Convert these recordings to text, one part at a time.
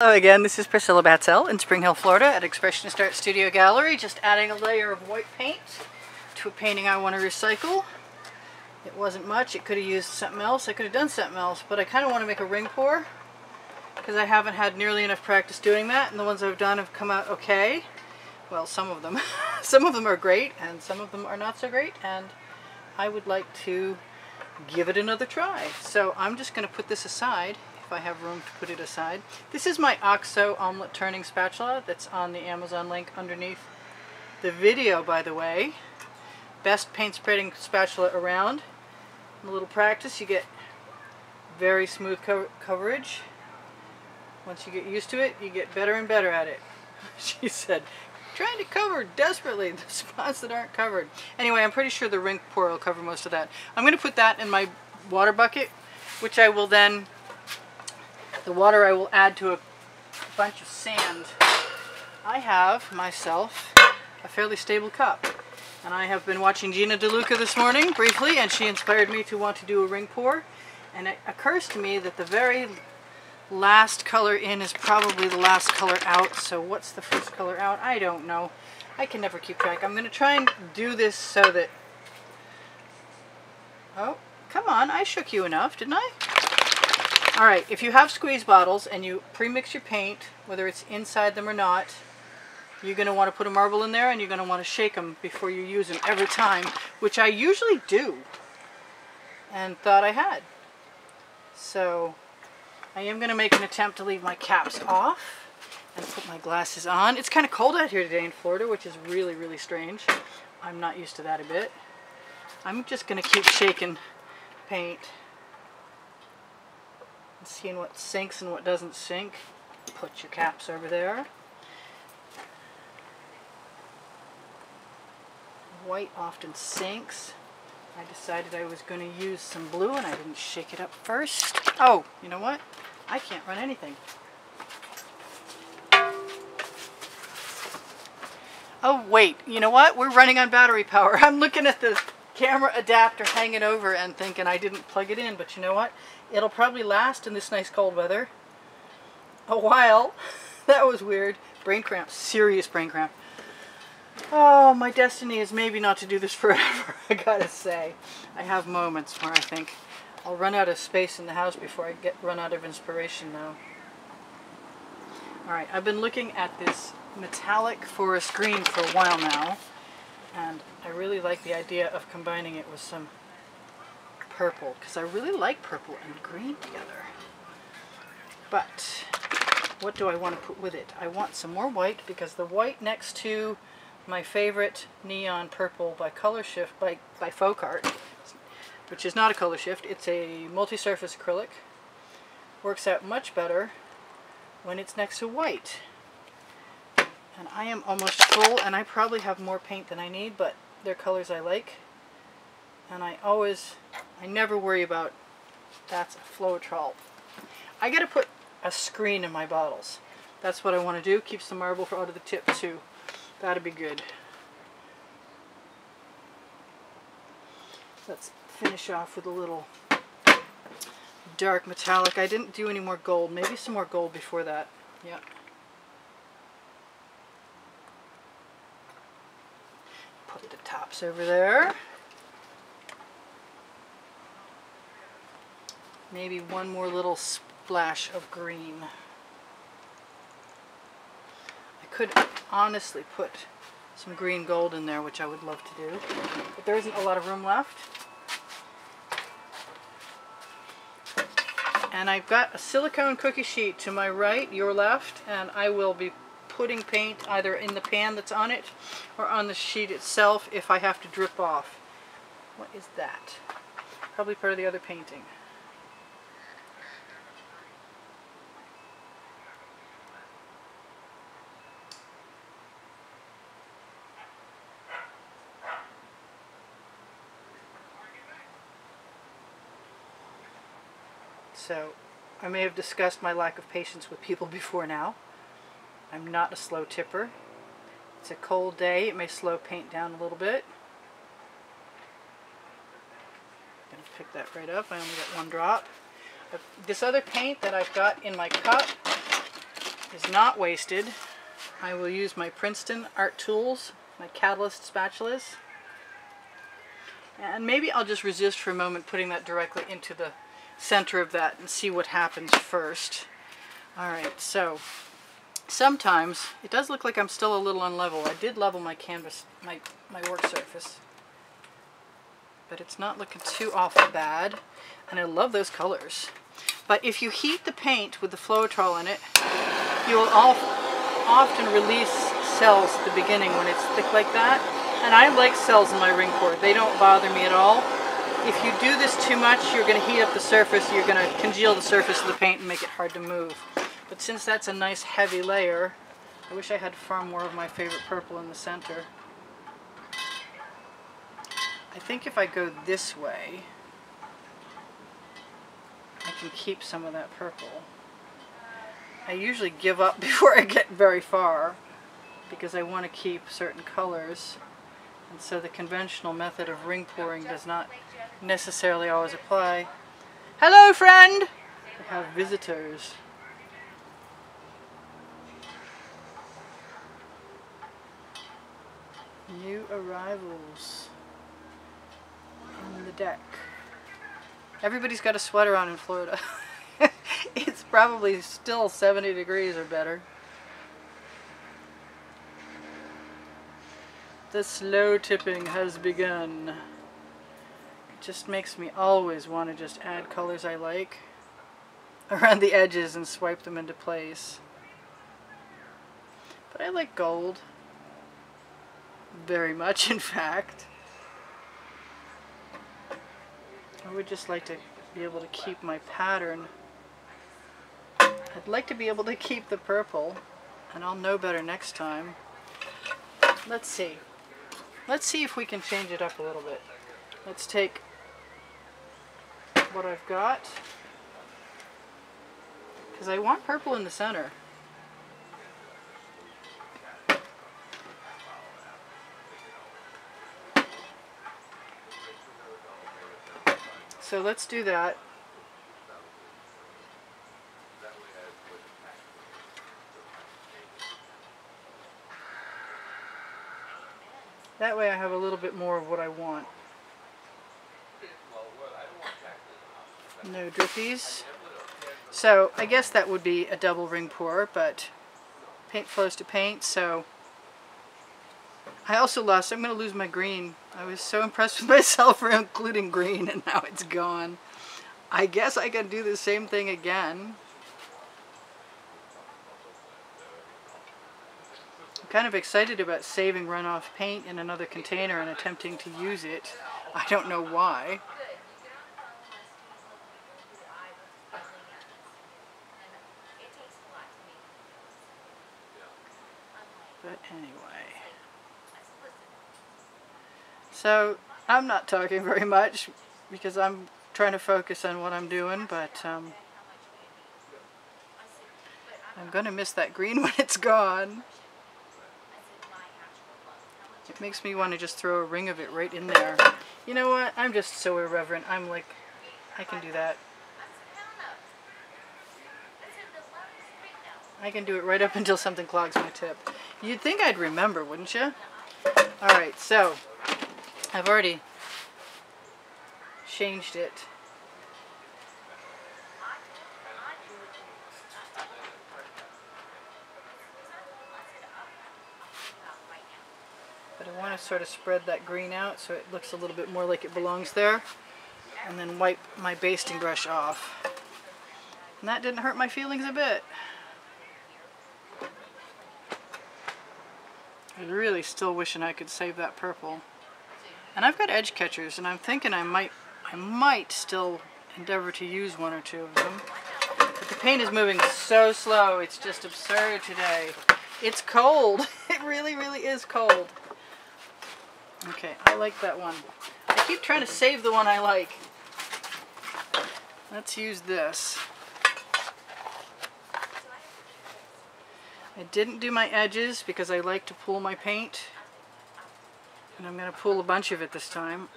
Hello again, this is Priscilla Batzell in Spring Hill, Florida at Expressionist Art Studio Gallery, just adding a layer of white paint to a painting I want to recycle. It wasn't much, it could have used something else, I could have done something else, but I kind of want to make a ring pour because I haven't had nearly enough practice doing that, and the ones I've done have come out okay. Well, some of them. Some of them are great and some of them are not so great, and I would like to give it another try. So I'm just going to put this aside. If I have room to put it aside. This is my OXO omelet turning spatula that's on the Amazon link underneath the video, by the way. Best paint spreading spatula around. In a little practice you get very smooth coverage. Once you get used to it, you get better and better at it. She said, trying to cover desperately the spots that aren't covered. Anyway, I'm pretty sure the ring pour will cover most of that. I'm going to put that in my water bucket, which I will then the water I will add to a bunch of sand. I have myself a fairly stable cup, and I have been watching Gina DeLuca this morning briefly, and she inspired me to want to do a ring pour, and it occurs to me that the very last color in is probably the last color out. So what's the first color out? I don't know. I can never keep track. I'm going to try and do this so that... Oh, come on, I shook you enough, didn't I? Alright, if you have squeeze bottles and you pre-mix your paint, whether it's inside them or not, you're going to want to put a marble in there and you're going to want to shake them before you use them every time, which I usually do and thought I had. So I am going to make an attempt to leave my caps off and put my glasses on. It's kind of cold out here today in Florida, which is really, really strange. I'm not used to that a bit. I'm just going to keep shaking paint. Seeing what sinks and what doesn't sink. Put your caps over there. White often sinks. I decided I was going to use some blue and I didn't shake it up first. Oh, you know what? I can't run anything. Oh wait, you know what? We're running on battery power. I'm looking at the camera adapter hanging over and thinking I didn't plug it in, but you know what? It'll probably last in this nice cold weather a while. That was weird. Brain cramp. Serious brain cramp. Oh, my destiny is maybe not to do this forever, I gotta say. I have moments where I think I'll run out of space in the house before I run out of inspiration now. Alright, I've been looking at this metallic forest green for a while now, and I really like the idea of combining it with some purple, because I really like purple and green together. But what do I want to put with it? I want some more white, because the white next to my favorite neon purple by Color Shift, by Folk Art, which is not a color shift, it's a multi-surface acrylic, works out much better when it's next to white. And I am almost full, and I probably have more paint than I need, but they're colors I like. And I never worry about, that's a Floetrol. I gotta put a screen in my bottles. That's what I want to do. Keeps the marble out of the tip too. That'd be good. Let's finish off with a little dark metallic. I didn't do any more gold. Maybe some more gold before that. Yeah. Put the tops over there. Maybe one more little splash of green. I could honestly put some green gold in there, which I would love to do, but there isn't a lot of room left. And I've got a silicone cookie sheet to my right, your left, and I will be putting paint either in the pan that's on it or on the sheet itself if I have to drip off. What is that? Probably part of the other painting. So, I may have discussed my lack of patience with people before now. I'm not a slow tipper. It's a cold day. It may slow paint down a little bit. I'm going to pick that right up. I only got one drop. This other paint that I've got in my cup is not wasted. I will use my Princeton art tools, my catalyst spatulas. And maybe I'll just resist for a moment putting that directly into the center of that and see what happens first. Alright, so sometimes it does look like I'm still a little unlevel. I did level my canvas, my work surface. But it's not looking too awful bad. And I love those colors. But if you heat the paint with the Floetrol in it, you'll often release cells at the beginning when it's thick like that. And I like cells in my ring pour. They don't bother me at all. If you do this too much, you're going to heat up the surface. You're going to congeal the surface of the paint and make it hard to move. But since that's a nice heavy layer, I wish I had far more of my favorite purple in the center. I think if I go this way, I can keep some of that purple. I usually give up before I get very far because I want to keep certain colors. And so the conventional method of ring pouring does not necessarily always apply. Hello, friend! I have visitors. New arrivals on the deck. Everybody's got a sweater on in Florida. It's probably still 70 degrees or better. The slow tipping has begun. It just makes me always want to just add colors I like around the edges and swipe them into place. But I like gold. Very much, in fact. I would just like to be able to keep my pattern. I'd like to be able to keep the purple, and I'll know better next time. Let's see. Let's see if we can change it up a little bit. Let's take what I've got, because I want purple in the center. So let's do that. That way I have a little bit more of what I want. No drippies. So I guess that would be a double ring pour, but paint flows to paint, so I also lost, I'm going to lose my green. I was so impressed with myself for including green, and now it's gone. I guess I can do the same thing again. I'm kind of excited about saving runoff paint in another container and attempting to use it. I don't know why. But anyway. So, I'm not talking very much because I'm trying to focus on what I'm doing, but I'm going to miss that green when it's gone. It makes me want to just throw a ring of it right in there. You know what? I'm just so irreverent. I'm like, I can do that. I can do it right up until something clogs my tip. You'd think I'd remember, wouldn't you? Alright, so I've already changed it. But I want to sort of spread that green out so it looks a little bit more like it belongs there. And then wipe my basting brush off. And that didn't hurt my feelings a bit. I'm really still wishing I could save that purple. And I've got edge catchers, and I'm thinking I might still endeavor to use one or two of them. But the paint is moving so slow, it's just absurd today. It's cold. It really, really is cold. Okay, I like that one. I keep trying to save the one I like. Let's use this. I didn't do my edges because I like to pool my paint. And I'm going to pool a bunch of it this time.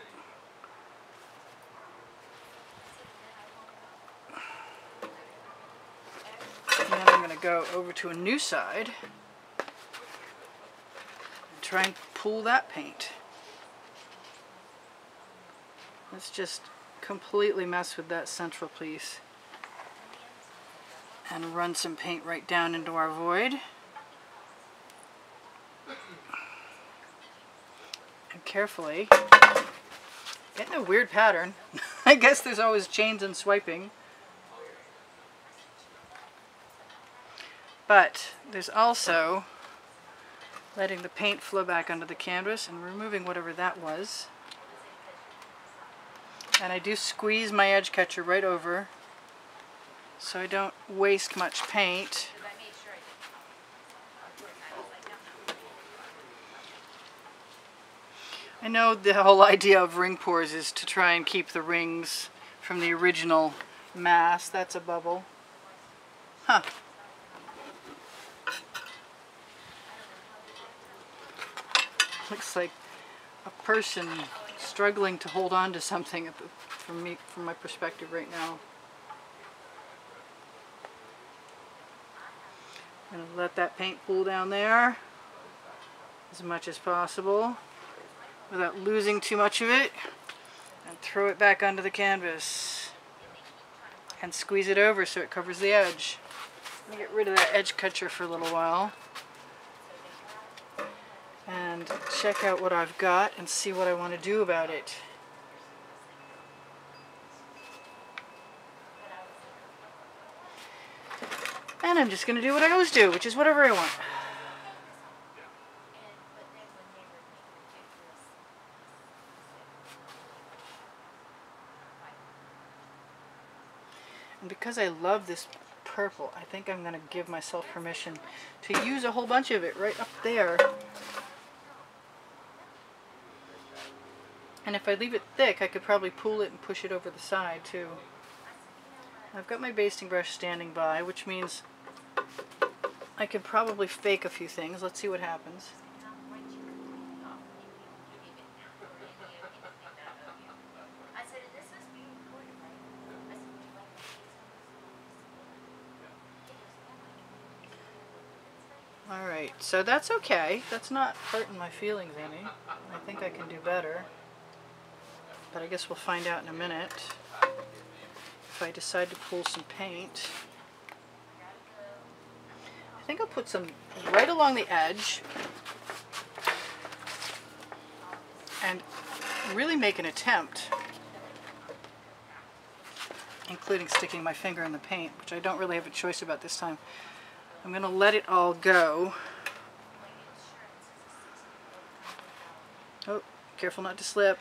And then I'm going to go over to a new side and try and pull that paint. Let's just completely mess with that central piece and run some paint right down into our void. And carefully, getting a weird pattern. I guess there's always chains and swiping. But there's also letting the paint flow back onto the canvas and removing whatever that was. And I do squeeze my edge catcher right over so I don't waste much paint. I know the whole idea of ring pours is to try and keep the rings from the original mass. That's a bubble. Huh. Looks like a person struggling to hold on to something from my perspective right now. I'm going to let that paint pool down there as much as possible without losing too much of it, and throw it back onto the canvas and squeeze it over so it covers the edge. Let me get rid of that edge catcher for a little while and check out what I've got and see what I want to do about it. And I'm just going to do what I always do, which is whatever I want. And because I love this purple, I think I'm going to give myself permission to use a whole bunch of it right up there. And if I leave it thick, I could probably pull it and push it over the side too. I've got my basting brush standing by, which means I could probably fake a few things. Let's see what happens. Alright, so that's okay. That's not hurting my feelings any. I think I can do better. But I guess we'll find out in a minute. If I decide to pull some paint. I think I'll put some right along the edge and really make an attempt, including sticking my finger in the paint, which I don't really have a choice about this time. I'm going to let it all go. Oh, careful not to slip.